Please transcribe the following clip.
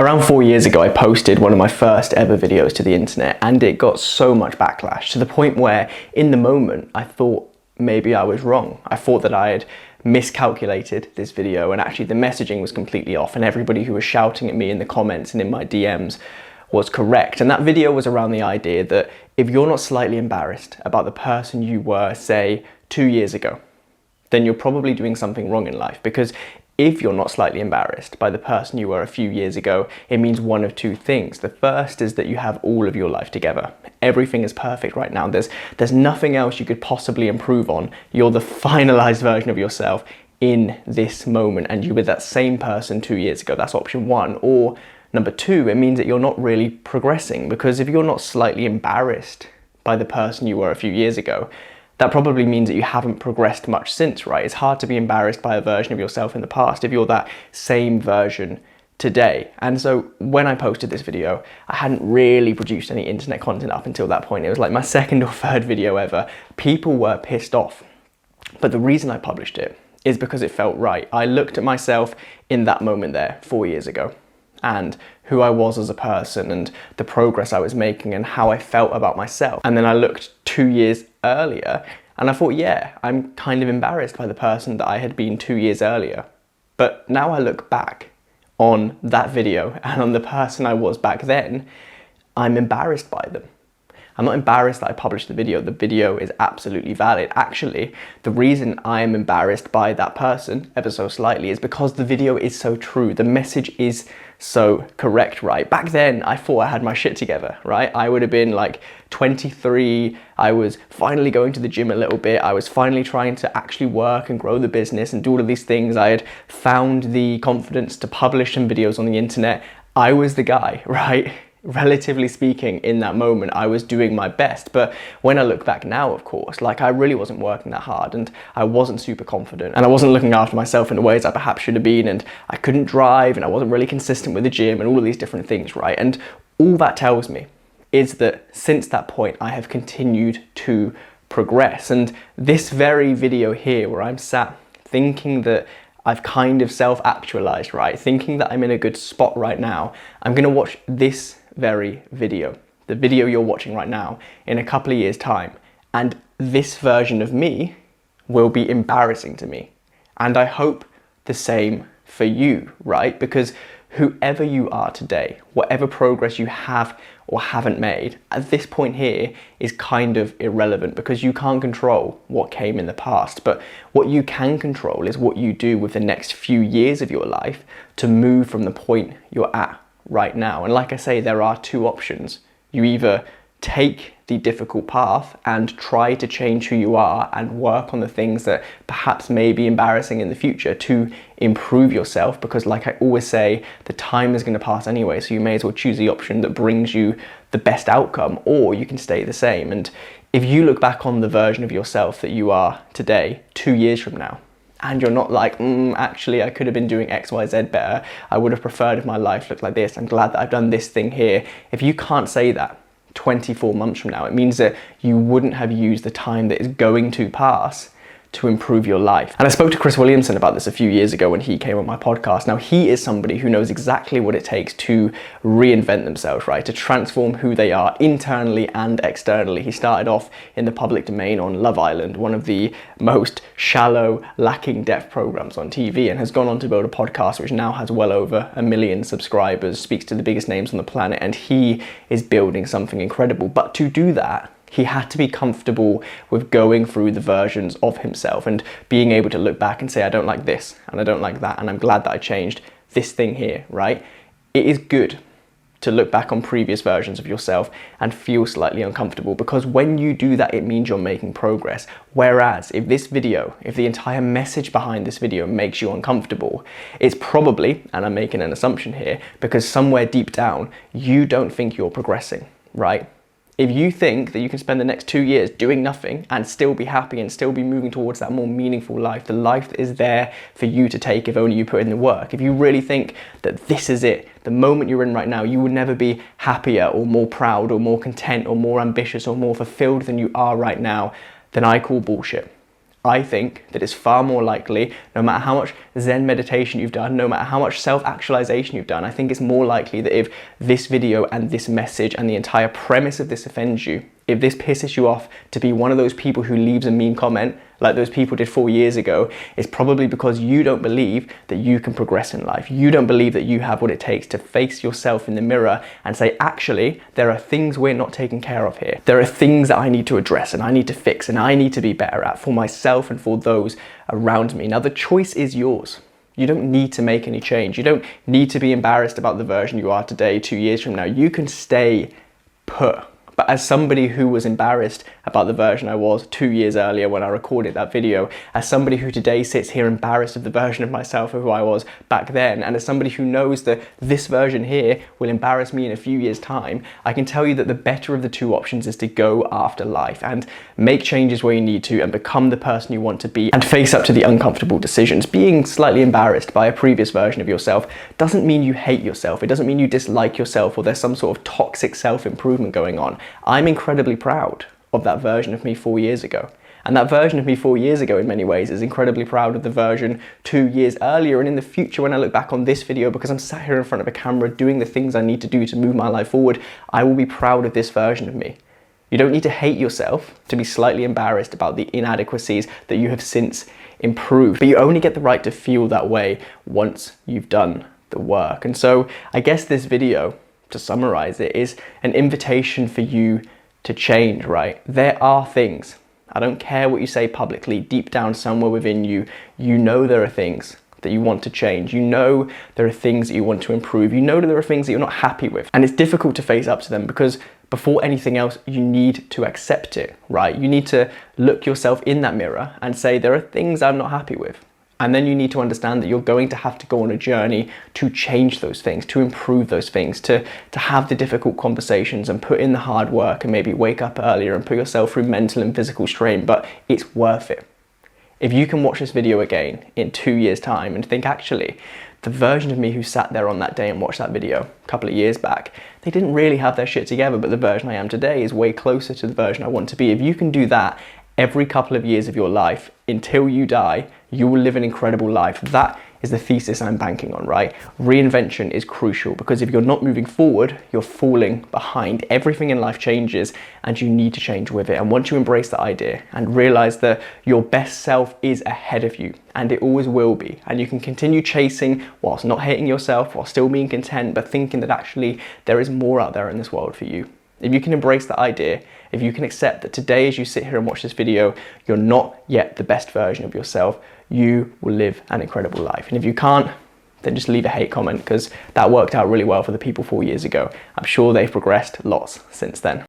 Around 4 years ago, I posted one of my first ever videos to the internet, and it got so much backlash to the point where in the moment I thought maybe I was wrong. I thought that I had miscalculated this video and actually the messaging was completely off, and everybody who was shouting at me in the comments and in my DMs was correct. And that video was around the idea that if you're not slightly embarrassed about the person you were, say, 2 years ago, then you're probably doing something wrong in life. Because if you're not slightly embarrassed by the person you were a few years ago, it means one of two things. The first is that you have all of your life together. Everything is perfect right now. There's nothing else you could possibly improve on. You're the finalized version of yourself in this moment, and you were that same person 2 years ago. That's option one. Or number two, it means that you're not really progressing, because if you're not slightly embarrassed by the person you were a few years ago, that probably means that you haven't progressed much since, right? It's hard to be embarrassed by a version of yourself in the past if you're that same version today. And so when I posted this video, I hadn't really produced any internet content up until that point. It was like my second or third video ever. People were pissed off. But the reason I published it is because it felt right. I looked at myself in that moment there 4 years ago, and who I was as a person and the progress I was making and how I felt about myself. And then I looked 2 years earlier and I thought, yeah, I'm kind of embarrassed by the person that I had been 2 years earlier. But now I look back on that video and on the person I was back then, I'm embarrassed by them. I'm not embarrassed that I published the video. The video is absolutely valid. Actually, the reason I am embarrassed by that person ever so slightly is because the video is so true. The message is so correct, right? Back then, I thought I had my shit together, right? I would have been like 23. I was finally going to the gym a little bit. I was finally trying to actually work and grow the business and do all of these things. I had found the confidence to publish some videos on the internet. I was the guy, right? Relatively speaking, in that moment, I was doing my best. But when I look back now, of course, like I really wasn't working that hard, and I wasn't super confident, and I wasn't looking after myself in the ways I perhaps should have been, and I couldn't drive, and I wasn't really consistent with the gym and all of these different things, right? And all that tells me is that since that point, I have continued to progress. And this very video here, where I'm sat thinking that I've kind of self-actualized, right? Thinking that I'm in a good spot right now, I'm gonna watch this very video, the video you're watching right now, in a couple of years' time, and this version of me will be embarrassing to me. And I hope the same for you, right? Because whoever you are today, whatever progress you have or haven't made, at this point here is kind of irrelevant, because you can't control what came in the past. But what you can control is what you do with the next few years of your life to move from the point you're at right now. And like I say, there are two options. You either take the difficult path and try to change who you are and work on the things that perhaps may be embarrassing in the future to improve yourself, because like I always say, the time is going to pass anyway, so you may as well choose the option that brings you the best outcome, or you can stay the same. And if you look back on the version of yourself that you are today 2 years from now, and you're not like, actually, I could have been doing X, Y, Z better. I would have preferred if my life looked like this. I'm glad that I've done this thing here. If you can't say that 24 months from now, it means that you wouldn't have used the time that is going to pass to improve your life. And I spoke to Chris Williamson about this a few years ago when he came on my podcast. Now, he is somebody who knows exactly what it takes to reinvent themselves, right? To transform who they are internally and externally. He started off in the public domain on Love Island, one of the most shallow, lacking depth programs on TV, and has gone on to build a podcast which now has well over 1 million subscribers, speaks to the biggest names on the planet, and he is building something incredible. But to do that, he had to be comfortable with going through the versions of himself and being able to look back and say, I don't like this and I don't like that, and I'm glad that I changed this thing here, right? It is good to look back on previous versions of yourself and feel slightly uncomfortable, because when you do that, it means you're making progress. Whereas if this video, if the entire message behind this video makes you uncomfortable, it's probably, and I'm making an assumption here, because somewhere deep down, you don't think you're progressing, right? If you think that you can spend the next 2 years doing nothing and still be happy and still be moving towards that more meaningful life, the life that is there for you to take if only you put in the work, if you really think that this is it, the moment you're in right now, you would never be happier or more proud or more content or more ambitious or more fulfilled than you are right now, then I call bullshit. I think that it's far more likely, no matter how much Zen meditation you've done, no matter how much self-actualization you've done, I think it's more likely that if this video and this message and the entire premise of this offends you, if this pisses you off to be one of those people who leaves a mean comment like those people did 4 years ago, it's probably because you don't believe that you can progress in life. You don't believe that you have what it takes to face yourself in the mirror and say, actually, there are things we're not taking care of here. There are things that I need to address and I need to fix and I need to be better at for myself and for those around me. Now, the choice is yours. You don't need to make any change. You don't need to be embarrassed about the version you are today, 2 years from now. You can stay put. But as somebody who was embarrassed about the version I was 2 years earlier when I recorded that video, as somebody who today sits here embarrassed of the version of myself of who I was back then, and as somebody who knows that this version here will embarrass me in a few years' time, I can tell you that the better of the two options is to go after life and make changes where you need to and become the person you want to be and face up to the uncomfortable decisions. Being slightly embarrassed by a previous version of yourself doesn't mean you hate yourself. It doesn't mean you dislike yourself or there's some sort of toxic self-improvement going on. I'm incredibly proud of that version of me 4 years ago. And that version of me 4 years ago in many ways is incredibly proud of the version 2 years earlier. And in the future, when I look back on this video, because I'm sat here in front of a camera doing the things I need to do to move my life forward, I will be proud of this version of me. You don't need to hate yourself to be slightly embarrassed about the inadequacies that you have since improved. But you only get the right to feel that way once you've done the work. And so I guess this video, to summarize it, is an invitation for you to change, right? There are things, I don't care what you say publicly, deep down somewhere within you, you know there are things that you want to change. You know there are things that you want to improve. You know that there are things that you're not happy with. And it's difficult to face up to them because before anything else, you need to accept it, right? You need to look yourself in that mirror and say, there are things I'm not happy with. And then you need to understand that you're going to have to go on a journey to change those things, to improve those things, to have the difficult conversations and put in the hard work and maybe wake up earlier and put yourself through mental and physical strain, but it's worth it. If you can watch this video again in 2 years' time and think, actually, the version of me who sat there on that day and watched that video a couple of years back, they didn't really have their shit together, but the version I am today is way closer to the version I want to be. If you can do that every couple of years of your life until you die, you will live an incredible life. That is the thesis I'm banking on, right? Reinvention is crucial because if you're not moving forward, you're falling behind. Everything in life changes and you need to change with it. And once you embrace that idea and realize that your best self is ahead of you, and it always will be, and you can continue chasing whilst not hating yourself, while still being content, but thinking that actually there is more out there in this world for you. If you can embrace that idea, if you can accept that today as you sit here and watch this video, you're not yet the best version of yourself, you will live an incredible life. And if you can't, then just leave a hate comment because that worked out really well for the people 4 years ago. I'm sure they've progressed lots since then.